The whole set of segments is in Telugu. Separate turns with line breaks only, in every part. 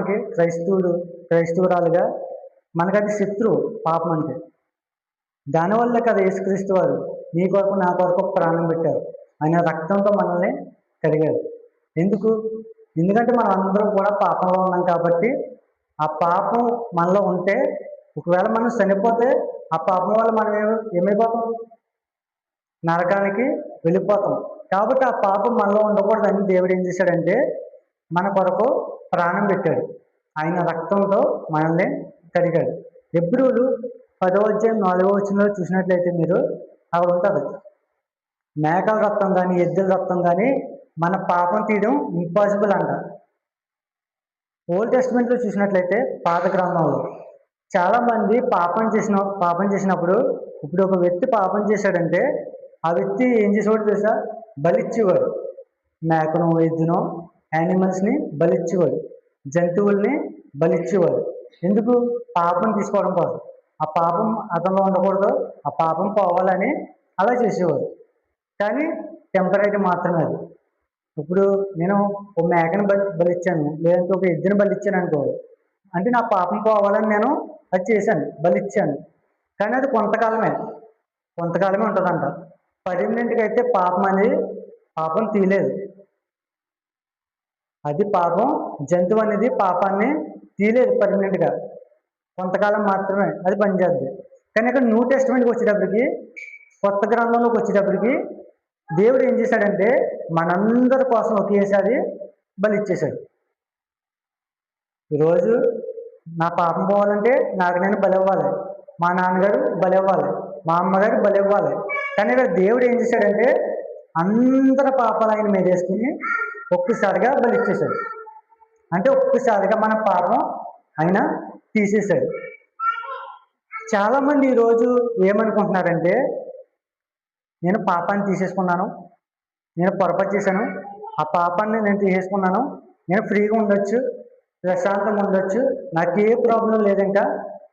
మనకి క్రైస్తవురాలుగా మనకది శత్రువు పాపం అంటే. దానివల్ల కదా యేసుక్రీస్తు వారు నీ కొరకు నా కొరకు ప్రాణం పెట్టారు. ఆయన రక్తంతో మనల్ని కడిగారు. ఎందుకు? ఎందుకంటే మనం అందరం కూడా పాపంలో ఉన్నాం కాబట్టి, ఆ పాపం మనలో ఉంటే ఒకవేళ మనం చనిపోతే ఆ పాపం వల్ల మనం ఏమైపోతాం? నరకానికి వెళ్ళిపోతాం. కాబట్టి ఆ పాపం మనలో ఉండకూడదని దేవుడు ఏం చేశాడంటే మన కొరకు ప్రాణం పెట్టాడు. ఆయన రక్తంతో మనల్ని కడిగాడు. హెబ్రీయులు 10వ అధ్యాయం 4వ వచనంలో చూసినట్లయితే మీరు అక్కడ ఉంటుంది, మేకల రక్తం కానీ ఎద్దుల రక్తం కానీ మన పాపం తీయడం ఇంపాసిబుల్ అంట. ఓల్డ్ టెస్ట్మెంట్లో చూసినట్లయితే పాత గ్రంథంలో చాలామంది పాపం చేసినప్పుడు, ఇప్పుడు ఒక వ్యక్తి పాపం చేశాడంటే ఆ వ్యక్తి ఏం చేసేవాడు తెలుసా? బలిచ్చేవాడు. మేకను, ఎద్దును, యానిమల్స్ని బలిచ్చేవాడు, జంతువుల్ని బలిచ్చేవాడు. ఎందుకు? పాపం తీసుకోవడం కోసం. ఆ పాపం అతనిలో ఉండకూడదు, ఆ పాపం పోవాలని అలా చేసేవాడు. కానీ టెంపరీ మాత్రమే అది. ఇప్పుడు నేను ఒక మేకను బలిచ్చాను, లేదంటే ఒక ఎద్దుని బలిచ్చాను అనుకో, అంటే నా పాపం పోవాలని నేను అది చేశాను, బలిచ్చాను. కానీ అది కొంతకాలమే ఉంటుందంట. పర్మనెంట్గా అయితే పాపం తీయలేదు. అది పాపం, జంతువు అనేది పాపాన్ని తీయలేదు పర్మనెంట్గా, కొంతకాలం మాత్రమే అది పనిచేద్ది. కానీ ఇక్కడ న్యూ టెస్ట్మెంట్కి వచ్చేటప్పటికి, కొత్త గ్రంథంలోకి వచ్చేటప్పటికి దేవుడు ఏం చేశాడంటే మనందరి కోసం ఒకేసారి బలిచ్చేశాడు. ఈరోజు నా పాపం పోవాలంటే నాకు నేను బలివ్వాలి, మా నాన్నగారు బలివ్వాలి, మా అమ్మగారు బలివ్వాలి. కానీ ఇక్కడ దేవుడు ఏం చేశాడంటే అందరి పాపాలు ఆయన మీద వేసుకుని ఒక్కసారిగా బలిచ్చేశాడు. అంటే ఒక్కసారిగా మన పాపం ఆయన తీసేశాడు. చాలామంది ఈరోజు ఏమనుకుంటున్నారంటే, నేను పాపాన్ని తీసేసుకున్నాను, నేను పొరపాటు చేశాను, ఆ పాపాన్ని నేను తీసేసుకున్నాను, నేను ఫ్రీగా ఉండొచ్చు, ప్రశాంతంగా ఉండొచ్చు, నాకు ఏ ప్రాబ్లం లేదు ఇంకా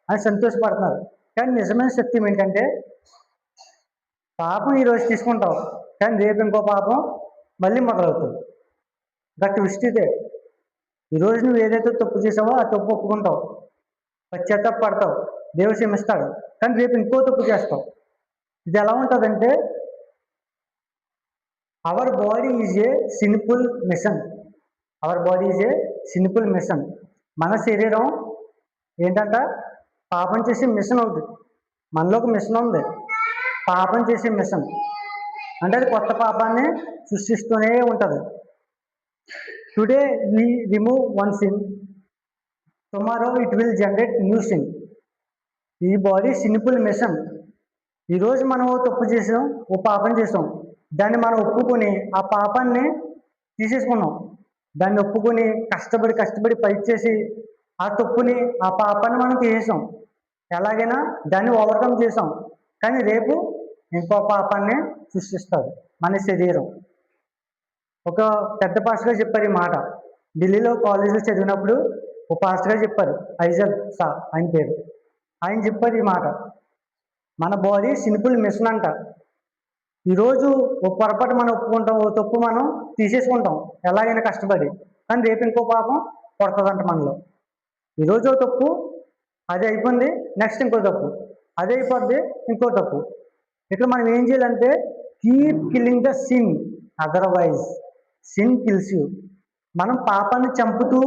అని సంతోషపడుతున్నారు. కానీ నిజమైన సత్యం ఏంటంటే, పాపం ఈరోజు తీసుకుంటావు, కానీ రేపు ఇంకో పాపం మళ్ళీ మొదలవుతుంది. గట్టి విష్టిదే. ఈరోజు నువ్వు ఏదైతే తప్పు చేసావో ఆ తప్పు ఒప్పుకుంటావు, పశ్చాత్తాప పడతావు, దేవుడు క్షమిస్తాడు. కానీ రేపు ఇంకో తప్పు చేస్తావు. ఇది ఎలా ఉంటుందంటే, our body is a sinful mission. మన శరీరం ఏంటంట? పాపం చేసే మిషన్ అవుతుంది. మనలో ఒక మిషన్ ఉంది, పాపం చేసే మిషన్. అంటే అది కొత్త పాపాన్ని సృష్టిస్తూనే ఉంటుంది. Today we remove one sin, tomorrow it will generate new sin. ఈ బాడీ సిన్ఫుల్ మిషన్. ఈరోజు మనం తప్పు చేసాం, ఓ పాపం చేసాం, దాన్ని మనం ఒప్పుకొని ఆ పాపాన్ని తీసేసుకున్నాం. దాన్ని ఒప్పుకొని కష్టపడి ఫైట్ చేసి ఆ తప్పుని, ఆ పాపాన్ని మనం తీసేసాం. ఎలాగైనా దాన్ని ఓవర్కమ్ చేసాం. కానీ రేపు ఇంకో పాపాన్ని సృష్టిస్తుంది మన శరీరం. ఒక పెద్ద పాస్టర్ గారు చెప్పారు ఈ మాట. ఢిల్లీలో కాలేజీలో చదివినప్పుడు ఒక పాస్టర్ గారు చెప్పారు, ఐజల్ సా ఆయన పేరు. ఆయన చెప్పారు ఈ మాట, మన బాడీ సిన్ఫుల్ మిషన్ అంట. ఈరోజు ఒక పొరపాటు మనం ఒప్పుకుంటాం, ఓ తప్పు మనం తీసేసుకుంటాం ఎలాగైనా కష్టపడి. కానీ రేపు ఇంకో పాపం పడుతుందంట మనలో. ఈరోజు ఓ తప్పు, అది అయిపోయింది, నెక్స్ట్ ఇంకో తప్పు, అది అయిపోద్ది, ఇంకో తప్పు. ఇక్కడ మనం ఏం చేయాలంటే keep killing the sin, otherwise sin kills you. మనం పాపాన్ని చంపుతూ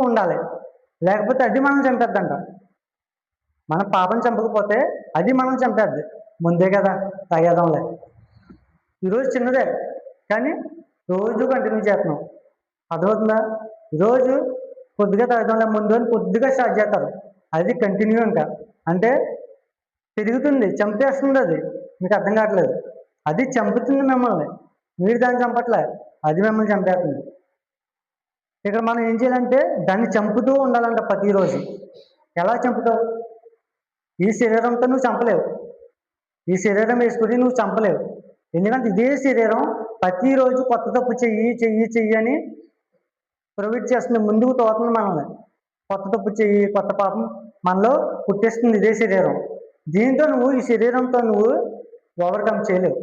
ఉండాలి, లేకపోతే అది మనం చంపేద్దంట. మనం పాపం చంపకపోతే అది మనం చంపేద్ది. ముందే కదా తాగేద్దాంలే, ఈరోజు చిన్నదే కానీ రోజు కంటిన్యూ చేస్తున్నాం. అర్థమవుతుందా? ఈరోజు కొద్దిగా తాగేద్దాంలే ముందు అని కొద్దిగా స్టార్ట్ చేస్తారు, అది కంటిన్యూ ఇంకా. అంటే పెరుగుతుంది, చంపేస్తుంది. అది మీకు అర్థం కావట్లేదు. అది చంపుతుంది మిమ్మల్ని, మీరు దాన్ని చంపట్లే, అది మిమ్మల్ని చంపేస్తుంది. ఇక్కడ మనం ఏం చేయాలంటే దాన్ని చంపుతూ ఉండాలంట ప్రతిరోజు. ఎలా చంపుతావు? ఈ శరీరంతో నువ్వు చంపలేవు, ఈ శరీరం వేసుకుని నువ్వు చంపలేవు. ఎందుకంటే ఇదే శరీరం ప్రతిరోజు కొత్త తప్పు చెయ్యి అని ప్రొవైడ్ చేస్తుంది, ముందుకు తోస్తుంది మనల్ని. కొత్త తప్పు చెయ్యి, కొత్త పాపం మనలో పుట్టేస్తుంది ఇదే శరీరం. దీంతో నువ్వు, ఈ శరీరంతో నువ్వు ఓవర్కమ్ చేయలేవు.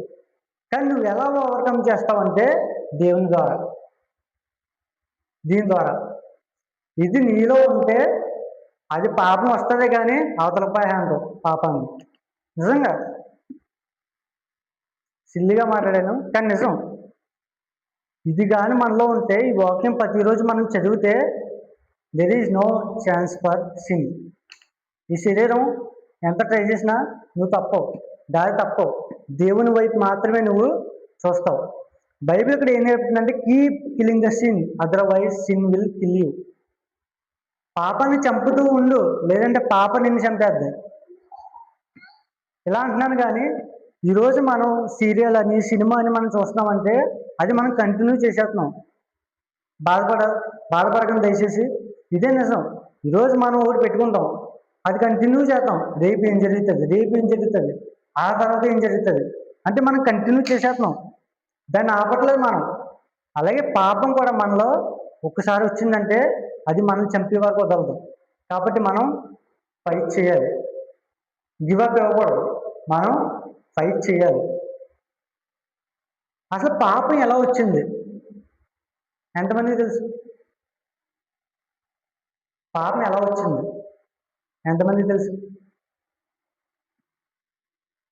కానీ నువ్వు ఎలా ఓవర్కమ్ చేస్తావంటే దేవుని ద్వారా. దీని ద్వారా. ఇది నీలో ఉంటే అది పాపం వస్తుంది కానీ అవతల పాపం పాపాన్ని. నిజంగా సిల్లిగా మాట్లాడాను కానీ నిజం. ఇది కానీ మనలో ఉంటే, ఈ వాక్యం ప్రతిరోజు మనం చదివితే there is no chance for sin. ఈ శరీరం ఎంత ట్రై చేసినా నువ్వు తప్పవు, దారి తప్పవు. దేవుని వైపు మాత్రమే నువ్వు చూస్తావు. బైబిల్ ఇక్కడ ఏం నేర్పుతుందంటే, keep killing the sin, otherwise sin will kill you. పాపాన్ని చంపుతూ ఉండు, లేదంటే పాప నిన్ను చంపేద్ది. ఇలా అంటున్నాను కానీ ఈరోజు మనం సీరియల్ అని సినిమా అని మనం చూస్తున్నామంటే అది మనం కంటిన్యూ చేసేస్తున్నాం. బాధపడకండి దయచేసి, ఇదే నిజం. ఈరోజు మనం ఒకటి పెట్టుకుంటాం, అది కంటిన్యూ చేస్తాం. రేపు ఏం జరుగుతుంది, ఆ తర్వాత ఏం జరుగుతుంది అంటే మనం కంటిన్యూ చేసేస్తున్నాం, దాన్ని ఆపట్లేదు మనం. అలాగే పాపం కూడా మనలో ఒక్కసారి వచ్చిందంటే అది మనం చంపే వరకు వదలదు. కాబట్టి మనం ఫైట్ చేయాలి, గివప్ ఇవ్వకూడదు, మనం ఫైట్ చేయాలి. అసలు పాపం ఎలా వచ్చింది ఎంతమందికి తెలుసు? పాపం ఎలా వచ్చింది ఎంతమందికి తెలుసు?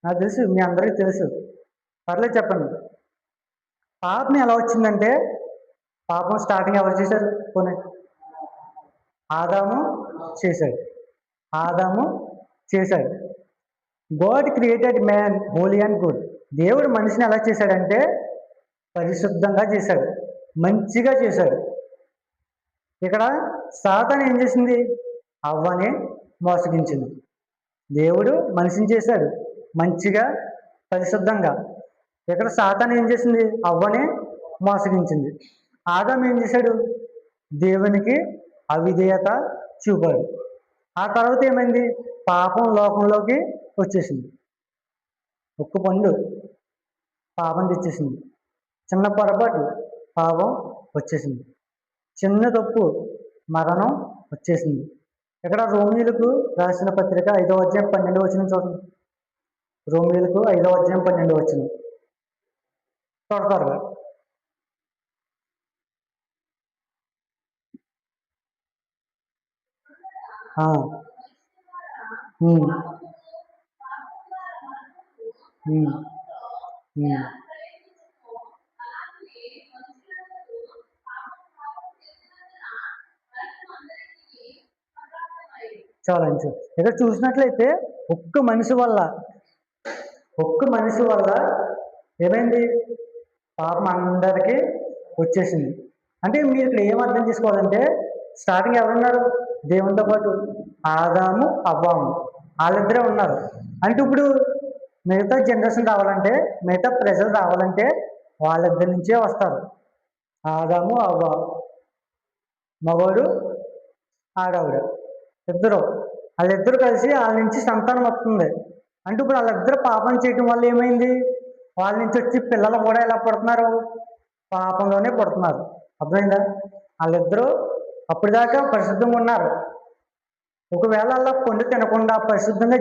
నాకు తెలుసు, మీ అందరికీ తెలుసు. పర్లేదు చెప్పండి. పాపం ఎలా వచ్చిందంటే, పాపం స్టార్టింగ్ ఎవరు చేశారు? పోనీ ఆదాము చేశాడు. God created man Holi and good. దేవుడు మనిషిని ఎలా చేశాడంటే పరిశుద్ధంగా చేశాడు, మంచిగా చేశాడు. ఇక్కడ సాతాను ఏం చేసింది? అవ్వని మోసగించింది. దేవుడు మనిషిని చేశాడు మంచిగా, పరిశుద్ధంగా. ఇక్కడ సాతాను ఏం చేసింది? అవ్వని మోసగించింది. ఆదాము ఏం చేశాడు? దేవునికి అవిధేయత చూపాడు. ఆ తర్వాత ఏమైంది? పాపం లోకంలోకి వచ్చేసింది. ఒక్క పండు పాపం తెచ్చేసింది, చిన్న పొరపాటు పాపం వచ్చేసింది, చిన్న తప్పు మరణం వచ్చేసింది. ఇక్కడ రోమీయులకు రాసిన పత్రిక 5వ అధ్యాయం 12వ వచనం చూడండి. రోమీయులకు 5వ అధ్యాయం 12వ వచనం త్వరగా. చాలా అంచు. ఇక్కడ చూసినట్లయితే ఒక్క మనిషి వల్ల ఏమైంది? పాపం అందరికీ వచ్చేసింది. అంటే మీరు ఇక్కడ ఏం అర్థం చేసుకోవాలంటే, స్టార్టింగ్ ఎవరున్నారు దేవునితో పాటు? ఆదాము అవ్వాము, వాళ్ళిద్దరే ఉన్నారు. అంటే ఇప్పుడు మిగతా జనరేషన్ రావాలంటే, మిగతా ప్రజలు రావాలంటే వాళ్ళిద్దరి నుంచే వస్తారు. ఆదాము అవ్వ, మగవాడు ఆడవిడ, ఇద్దరు. వాళ్ళిద్దరు కలిసి వాళ్ళ నుంచి సంతానం వస్తుంది. అంటే ఇప్పుడు వాళ్ళిద్దరు పాపం చేయడం వల్ల ఏమైంది? వాళ్ళ నుంచి వచ్చి పిల్లలు కూడా ఎలా పుడుతున్నారు? పాపంలోనే పుడుతున్నారు. అర్థమైందా? వాళ్ళిద్దరూ అప్పటిదాకా పరిశుద్ధంగా ఉన్నారు. ఒకవేళ అలా పండు తినకుండా పరిశుద్ధంగా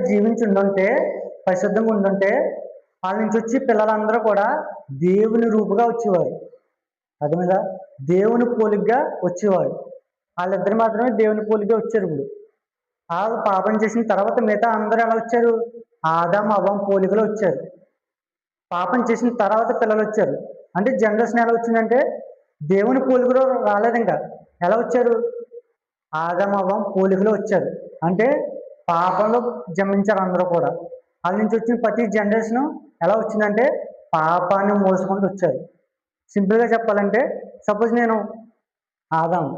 పరిశుద్ధంగా ఉండుంటే వాళ్ళ నుంచి వచ్చి పిల్లలందరూ కూడా దేవుని రూపుగా వచ్చేవారు. అర్థమైందా? దేవుని పోలికగా వచ్చేవారు. వాళ్ళిద్దరు మాత్రమే దేవుని పోలికగా వచ్చారు. ఇప్పుడు వాళ్ళు పాపం చేసిన తర్వాత మిగతా అందరూ ఎలా వచ్చారు? ఆదాము అవ్వం పోలికలో వచ్చారు. పాపం చేసిన తర్వాత పిల్లలు వచ్చారు. అంటే జనరేషన్ ఎలా వచ్చిందంటే దేవుని పోలికలో రాలేదు. ఇంకా ఎలా వచ్చారు? ఆదాము అవ్వం పోలికలో వచ్చారు. అంటే పాపంలో జన్మించారు అందరూ కూడా. వాళ్ళ నుంచి వచ్చిన ప్రతి జనరేషన్ ఎలా వచ్చిందంటే పాపాన్ని మోసుకుంటూ వచ్చారు. సింపుల్గా చెప్పాలంటే, సపోజ్ నేను ఆదాము,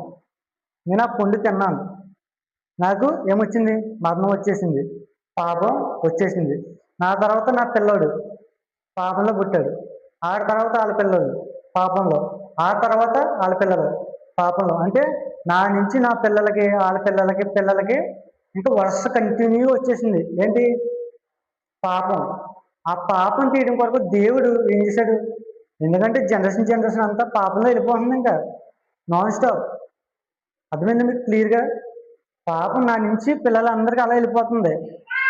నేను ఆ పండు తిన్నాను, నాకు ఏమొచ్చింది? మరణం వచ్చేసింది, పాపం వచ్చేసింది. నా తర్వాత నా పిల్లోడు పాపంలో పుట్టాడు, ఆ తర్వాత వాళ్ళ పిల్లలు పాపంలో, ఆ తర్వాత వాళ్ళ పిల్లలు పాపంలో. అంటే నా నుంచి నా పిల్లలకి, వాళ్ళ పిల్లలకి ఇంకా వరుస కంటిన్యూ వచ్చేసింది. ఏంటి? పాపం. ఆ పాపం తీయడం కొరకు దేవుడు ఏం చేశాడు? ఎందుకంటే జనరేషన్ అంతా పాపంలో వెళ్ళిపోతుంది, ఇంకా నాన్ స్టాప్. అర్థమైంది మీకు క్లియర్గా? పాపం నా నుంచి పిల్లలందరికీ అలా వెళ్ళిపోతుంది.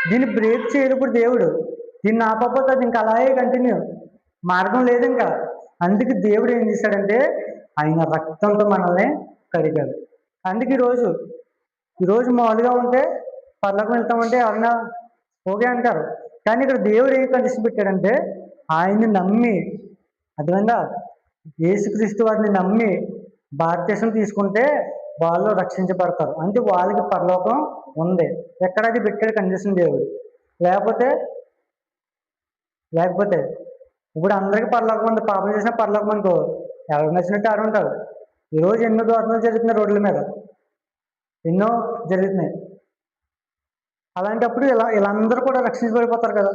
దీన్ని బ్రేక్ చేయడు ఇప్పుడు దేవుడు. దీన్ని ఆపకపోతే అది ఇంకా అలాగే కంటిన్యూ, మార్గం లేదు ఇంకా. అందుకే దేవుడు ఏం చేశాడంటే ఆయన రక్తంతో మనల్ని కడిగాడు. అందుకే ఈరోజు మామూలుగా ఉంటే పర్లోకం వెళ్తామంటే ఎవరైనా ఓకే అంటారు. కానీ ఇక్కడ దేవుడు ఏం కండిషన్ పెట్టాడంటే ఆయన్ని నమ్మి, అర్థమైందా, యేసుక్రీస్తు వారిని నమ్మి బాప్తిసం తీసుకుంటే వాళ్ళు రక్షించబడతారు. అంటే వాళ్ళకి పరలోకం ఉంది. ఎక్కడ అది పెట్టాడు కండిషన్ దేవుడు. లేకపోతే లేకపోతే ఇప్పుడు అందరికీ పరలోకం ఉంది. పాపం చేసిన పరలోకం అనుకో, ఎవరికి నచ్చినట్టు ఆడు ఉంటారు. ఈరోజు ఎన్నో దోషణలు జరుగుతున్నాయి రోడ్ల మీద, ఎన్నో జరుగుతున్నాయి. అలాంటప్పుడు వీళ్ళందరూ కూడా రక్షించబడిపోతారు కదా.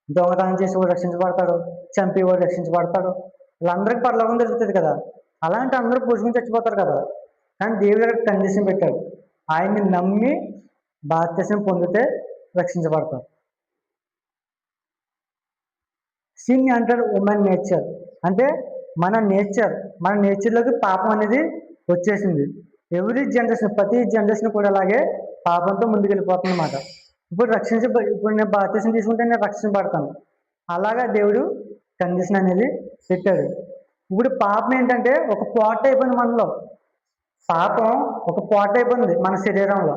దొంగతనం చేసేవాడు రక్షించబడతాడు, చంపేవాడు రక్షించబడతాడు. వీళ్ళందరికీ పరలోకం జరుగుతుంది కదా. అలాంటి అందరూ పోషణ చచ్చిపోతారు కదా. కానీ దేవుడు కండిషన్ పెట్టాడు, ఆయన్ని నమ్మి బాప్తిసం పొందితే రక్షించబడతారు. సిన్ అంటాడు ఉమెన్ నేచర్, అంటే మన నేచర్లోకి పాపం అనేది వచ్చేసింది. ఎవ్రీ జనరేషన్, ప్రతి జనరేషన్ కూడా అలాగే పాపంతో ముందుకెళ్ళిపోతుంది అన్నమాట. ఇప్పుడు నేను బాప్తిసం తీసుకుంటే నేను రక్షించబడతాను. అలాగా దేవుడు కండిషన్ అనేది పెట్టాడు. ఇప్పుడు పాపం ఏంటంటే ఒక పాట అయిపోయింది మనలో. పాపం ఒక పాట అయిపోయింది మన శరీరంలో.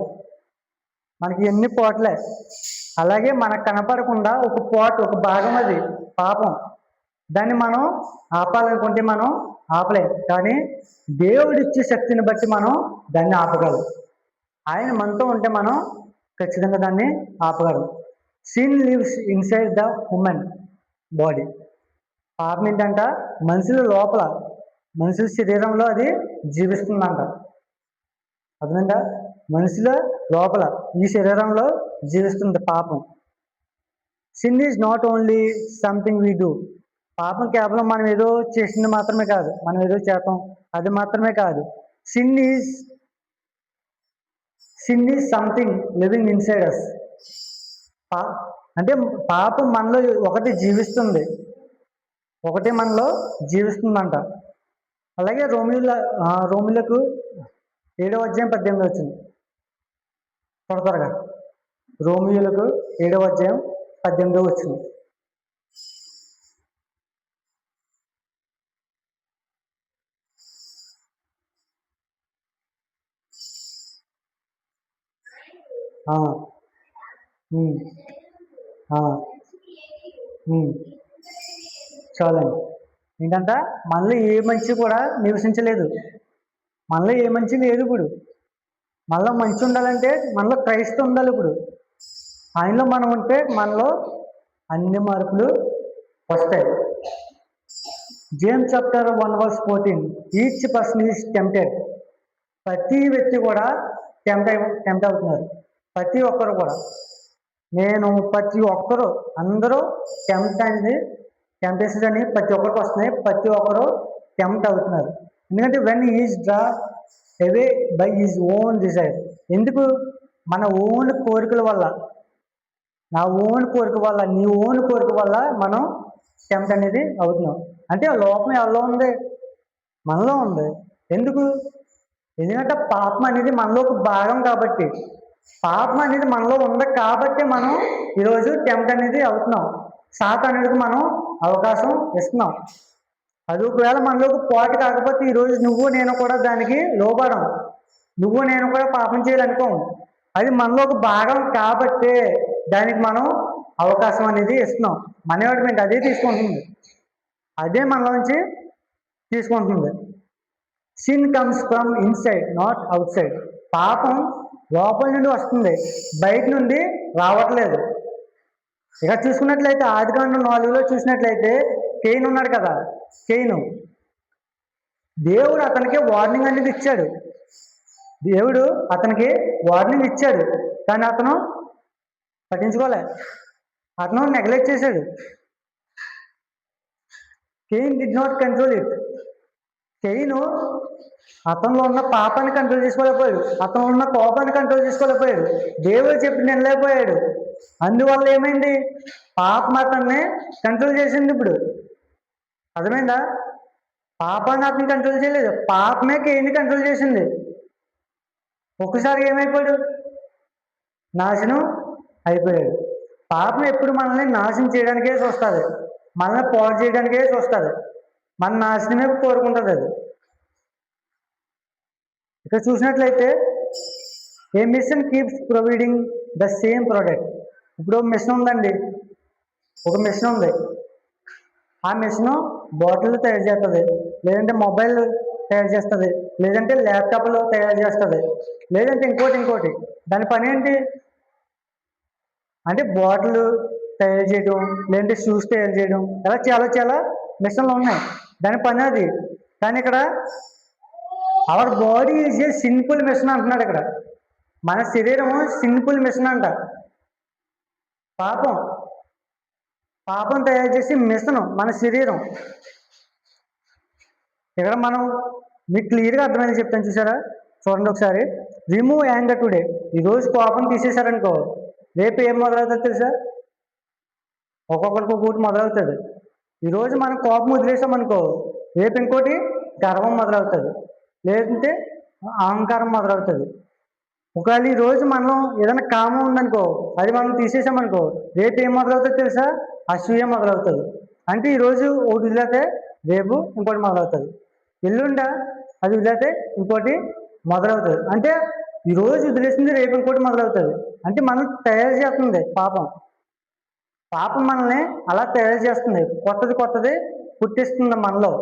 మనకి ఎన్ని పోట్లే. అలాగే మనకు కనపడకుండా ఒక భాగం అది పాపం. దాన్ని మనం ఆపాలనుకుంటే మనం ఆపలేం. కానీ దేవుడిచ్చే శక్తిని బట్టి మనం దాన్ని ఆపగలం. ఆయన మనతో ఉంటే మనం ఖచ్చితంగా దాన్ని ఆపగలం. Sin lives inside the human body. పాపం ఏంటంట మనుషుల లోపల, మనుషుల శరీరంలో అది జీవిస్తుందంట. అర్థమైందా? మనుషుల లోపల, ఈ శరీరంలో జీవిస్తుంది పాపం. Sin is not only something we do. పాపం కేవలం మనం ఏదో చేసింది మాత్రమే కాదు, మనం ఏదో చేస్తాం అది మాత్రమే కాదు. Sin is something living inside us. అంటే పాపం మనలో ఒకటి మనలో జీవిస్తుందంట. అలాగే రోమిలకు 7వ అధ్యాయం 18 వచ్చింది. త్వరగా రోమియోలకు 7వ అధ్యాయం 18 వచ్చింది. చాలండి. ఏంటంట మనలో ఏ మంచి కూడా నివసించలేదు. మనలో ఏ మంచి లేదు. ఇప్పుడు మనలో మంచి ఉండాలంటే మనలో క్రైస్తవం ఉండాలి. ఇప్పుడు ఆయనలో మనం ఉంటే మనలో అన్ని మార్పులు వస్తాయి. James chapter 1:14, each person is tempted. ప్రతి వ్యక్తి కూడా టెంప్ట్ అవుతున్నారు. ప్రతి ఒక్కరు కూడా, ప్రతి ఒక్కరు, అందరూ టెంప్టేషన్స్ అని ప్రతి ఒక్కరికి వస్తున్నాయి. ప్రతి ఒక్కరు టెంప్ట్ అవుతున్నారు. ఎందుకంటే when is draw away by his own desire. ఎందుకు? మన ఓన్ కోరికల వల్ల, నీ ఓన్ కోరిక వల్ల మనం టెంప్ట్ అనేది అవుతున్నాం. అంటే లోపం ఎవరిలో ఉంది? మనలో ఉంది. ఎందుకంటే పాపం అనేది మనలో ఒక భాగం కాబట్టి, పాపం అనేది మనలో ఉంది కాబట్టి మనం ఈరోజు టెంప్ట్ అనేది అవుతున్నాం. సాతానుడికి మనం అవకాశం ఇస్తున్నాం. అది ఒకవేళ మనలోకి పాటు కాకపోతే ఈరోజు నువ్వు నేను కూడా దానికి లోపడం, నువ్వు నేను కూడా పాపం చేయాలనుకోం. అది మనలో ఒక భాగం కాబట్టే దానికి మనం అవకాశం అనేది ఇస్తున్నాం. మన వాటి అదే తీసుకుంటుంది, అదే మనలోంచి తీసుకుంటుంది. Sin comes from inside, not out side. పాపం లోపల నుండి వస్తుంది, బయట నుండి రావట్లేదు. ఇక చూసుకున్నట్లయితే ఆదికాండం 4లో చూసినట్లయితే కేయిన్ ఉన్నాడు కదా. దేవుడు అతనికి వార్నింగ్ అనేది ఇచ్చాడు. కానీ అతను పట్టించుకోలే, అతను నెగ్లెక్ట్ చేశాడు. Cain did not control it. అతనిలో ఉన్న పాపాన్ని కంట్రోల్ చేసుకోలేకపోయాడు, అతను ఉన్న కోపాన్ని కంట్రోల్ చేసుకోలేకపోయాడు, దేవుడు చెప్పి నిలలేకపోయాడు. అందువల్ల ఏమైంది? పాపం అతన్ని కంట్రోల్ చేసింది. ఇప్పుడు అర్థమైందా? పాపాన్ని అతను కంట్రోల్ చేయలేదు, పాపమే కేయిన్ని కంట్రోల్ చేసింది. ఒక్కసారి ఏమైపోయాడు? నాశనం అయిపోయాడు. పాపం ఎప్పుడు మనల్ని నాశనం చేయడానికే చూస్తుంది, మనల్ని పాడు చేయడానికే చూస్తుంది, మన నాశనమే కోరుకుంటుంది అది. ఇక్కడ చూసినట్లయితే a machine keeps providing the same product. ఇప్పుడు మిషన్ ఉందండి, ఒక మిషన్ ఉంది, ఆ మిషన్ బాటిల్ తయారు చేస్తుంది, లేదంటే మొబైల్ తయారు చేస్తుంది, లేదంటే ల్యాప్టాప్లు తయారు చేస్తుంది, లేదంటే ఇంకోటి. దాని పని ఏంటి అంటే బాటిల్ తయారు చేయడం, లేదంటే షూస్ తయారు చేయడం, ఇలా చాలా మిషన్లు ఉన్నాయి, దాని పని అది. కానీ ఇక్కడ our body is a simple mission అంటున్నాడు. ఇక్కడ మన శరీరము సింపుల్ మిషన్ అంట. పాపం తయారు చేసి మిషన్ మన శరీరం. ఇక్కడ మనం మీకు క్లియర్గా అర్థమైంది చెప్తాను, చూసారా? చూడండి ఒకసారి. Remove anger today. ఈరోజు కోపం తీసేశారనుకో, రేపు ఏం మొదలవుతుంది తెలుసా? ఒక్కొక్కరికి ఒక్కొక్కటి మొదలవుతుంది. ఈరోజు మనం కోపం వదిలేసామనుకో, రేపు ఇంకోటి గర్వం మొదలవుతుంది, లేదంటే అహంకారం మొదలవుతుంది. ఒకవేళ ఈరోజు మనం ఏదైనా కామం ఉందనుకో, అది మనం తీసేసామనుకో, రేపు ఏం మొదలవుతుంది తెలుసా? అసూయ మొదలవుతుంది. అంటే ఈరోజు ఒకటి వదిలేతే రేపు ఇంకోటి మొదలవుతుంది, ఎల్లుండ అది వదిలేతే ఇంకోటి మొదలవుతుంది. అంటే ఈరోజు వదిలేసింది రేపు ఇంకోటి మొదలవుతుంది. అంటే మనం తయారు చేస్తుంది పాపం మనల్ని అలా తయారు చేస్తుంది, కొత్తది పుట్టిస్తుంది మనలో.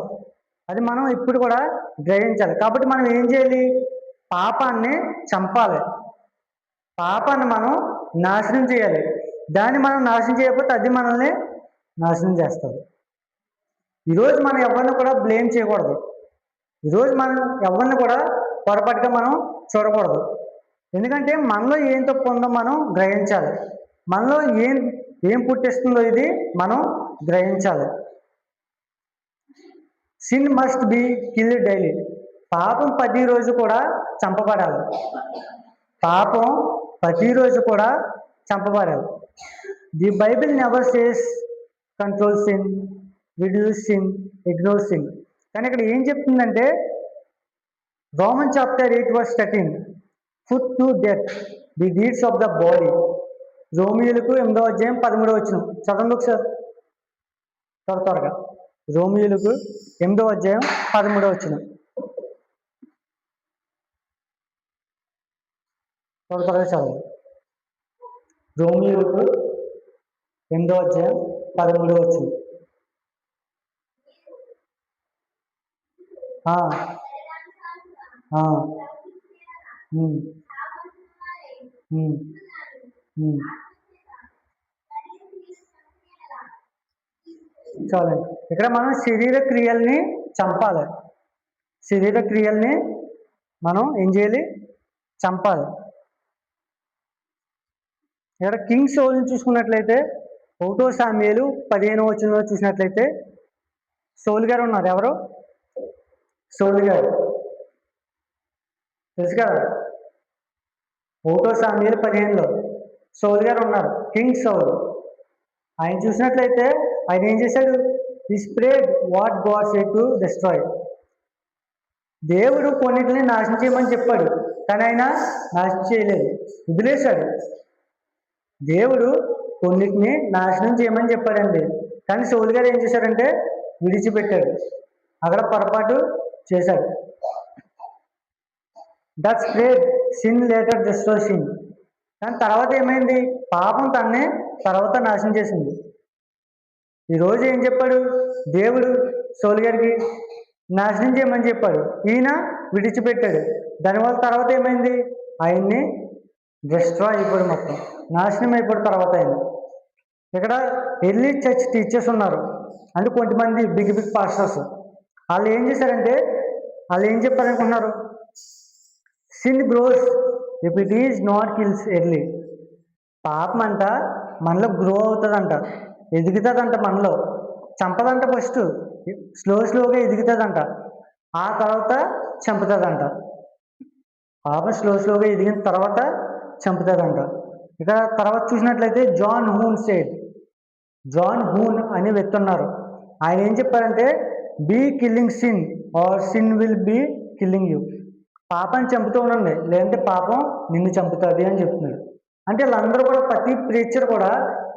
అది మనం ఇప్పుడు కూడా గ్రహించాలి. కాబట్టి మనం ఏం చేయాలి? పాపాన్ని చంపాలి, పాపాన్ని మనం నాశనం చేయాలి. దాన్ని మనం నాశనం చేయకపోతే అది మనల్ని నాశనం చేస్తుంది. ఈరోజు మనం ఎవరిని కూడా బ్లేమ్ చేయకూడదు. ఈరోజు మనం ఎవరిని కూడా పొరపాటుగా మనం చూడకూడదు. ఎందుకంటే మనలో ఏం తప్పు ఉందో మనం గ్రహించాలి. మనలో ఏం పుట్టిస్తుందో ఇది మనం గ్రహించాలి. Sin must be killed daily. పాపం ప్రతిరోజు కూడా చంపబడాలి. పాపం ప్రతిరోజు కూడా చంపబడాలి. The Bible never says control sin, reduce sin, ignore sin. కానీ ఇక్కడ ఏం చెప్తుందంటే Roman chapter 8:13 put to death the deeds of the body. రోమియోలకు 8:13 చదవండి ఒకసారి త్వరగా. రోమియోలకు 8:13 త్వరగా చదవండి. రోమియోలకు 8:13. చాలండి. ఇక్కడ మనం శరీర క్రియల్ని చంపాలి. శరీర క్రియల్ని మనం ఏం చేయాలి? చంపాలి. ఇక్కడ కింగ్ సౌల్ని చూసుకున్నట్లయితే 1 సామ్యూయేలు 15 చూసినట్లయితే సౌలు గారు ఉన్నారు. ఎవరు? సౌలు గారు తెలుసు కదా. 1 సామ్యూయేలు 15 సౌలు గారు ఉన్నారు, కింగ్ సౌలు. ఆయన చూసినట్లయితే ఆయన ఏం చేశాడు? He spread what God said to destroy. దేవుడు కొన్నిటిని నాశనం చేయమని చెప్పాడు, కానీ ఆయన నాశనం చేయలేదు, వదిలేశాడు. దేవుడు కొన్నిటిని నాశనం చేయమని చెప్పాడండి, కానీ సౌలు గారు ఏం చేశాడంటే విడిచిపెట్టాడు, అక్కడ పొరపాటు చేశాడు. That spread sin later destroy sin. కానీ తర్వాత ఏమైంది? పాపం తన్నే తర్వాత నాశనం చేసింది. ఈరోజు ఏం చెప్పాడు దేవుడు? సౌలు గారికి నాశనం చేయమని చెప్పాడు, ఈయన విడిచిపెట్టాడు. దానివల్ల తర్వాత ఏమైంది? ఆయన్ని డిస్ట్రాయ్ అయిపోయాడు, మొత్తం నాశనం అయిపోయిన తర్వాత ఆయన. ఇక్కడ ఎర్లీ చర్చ్ టీచర్స్ ఉన్నారు, అంటే కొంతమంది బిగ్ పాస్టర్స్. వాళ్ళు ఏం చేశారంటే వాళ్ళు ఏం చెప్పారనుకున్నారు? Sin grows if it is not kills early. పాపం అంట మనలో గ్రో అవుతుందంట, ఎదుగుతుందంట, మనలో చంపదంట. ఫస్ట్ స్లోగా ఎదుగుతుందంట, ఆ తర్వాత చంపుతుందంట. పాపం స్లోగా ఎదిగిన తర్వాత చంపుతుందంట. ఇక తర్వాత చూసినట్లయితే జాన్ హూన్ అనే వ్యక్తి ఉన్నారు. ఆయన ఏం చెప్పారంటే be killing sin or sin will be killing you. పాపాన్ని చంపుతూ ఉండండి, లేదంటే పాపం నిన్ను చంపుతుంది అని చెప్తున్నాడు. అంటే వీళ్ళందరూ కూడా, ప్రతి ప్రీచర్ కూడా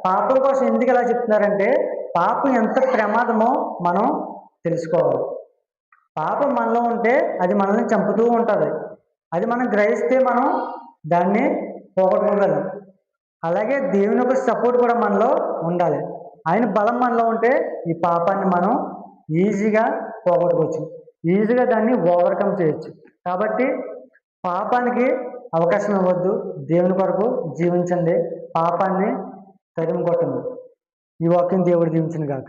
పాపం కోసం ఎందుకు ఇలా చెప్తున్నారంటే పాపం ఎంత ప్రమాదమో మనం తెలుసుకోవాలి. పాపం మనలో ఉంటే అది మనల్ని చంపుతూ ఉంటుంది. అది మనం గ్రహిస్తే మనం దాన్ని పోగొట్టుకోగలం. అలాగే దేవుని యొక్క సపోర్ట్ కూడా మనలో ఉండాలి. ఆయన బలం మనలో ఉంటే ఈ పాపాన్ని మనం ఈజీగా పోగొట్టుకోవచ్చు, ఈజీగా దాన్ని ఓవర్కమ్ చేయొచ్చు. కాబట్టి పాపానికి అవకాశం ఇవ్వద్దు, దేవుని కొరకు జీవించండి, పాపాన్ని తరిమి కొట్టండి. ఈ వాక్యం దేవుడు దీవించును గాక.